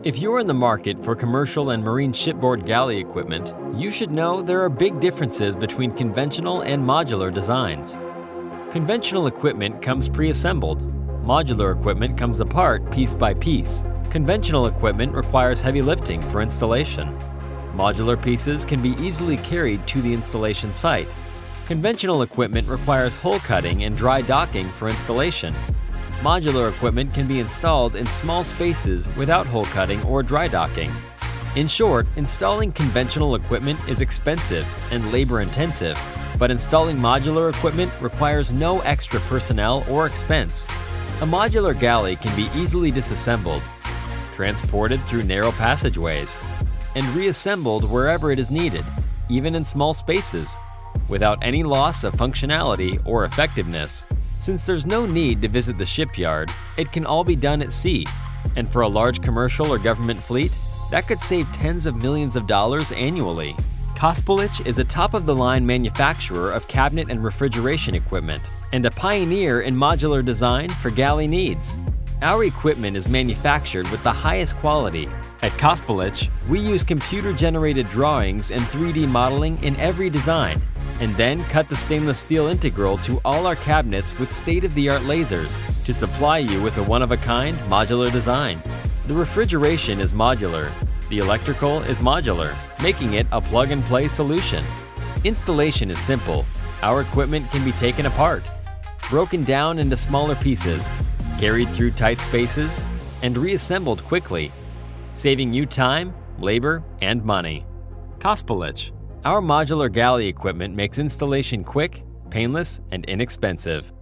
If you're in the market for commercial and marine shipboard galley equipment, you should know there are big differences between conventional and modular designs. Conventional equipment comes pre-assembled. Modular equipment comes apart piece by piece. Conventional equipment requires heavy lifting for installation. Modular pieces can be easily carried to the installation site. Conventional equipment requires hole cutting and dry docking for installation. Modular equipment can be installed in small spaces without hole cutting or dry docking. In short, installing conventional equipment is expensive and labor-intensive, but installing modular equipment requires no extra personnel or expense. A modular galley can be easily disassembled, transported through narrow passageways, and reassembled wherever it is needed, even in small spaces, without any loss of functionality or effectiveness. Since there's no need to visit the shipyard, it can all be done at sea, and for a large commercial or government fleet, that could save tens of millions of dollars annually. Cospolich is a top-of-the-line manufacturer of cabinet and refrigeration equipment, and a pioneer in modular design for galley needs. Our equipment is manufactured with the highest quality. At Cospolich, we use computer-generated drawings and 3D modeling in every design, and then cut the stainless steel integral to all our cabinets with state-of-the-art lasers to supply you with a one-of-a-kind modular design. The refrigeration is modular. The electrical is modular, making it a plug-and-play solution. Installation is simple. Our equipment can be taken apart, broken down into smaller pieces, carried through tight spaces, and reassembled quickly, saving you time, labor, and money. Cospolich. Our modular galley equipment makes installation quick, painless, and inexpensive.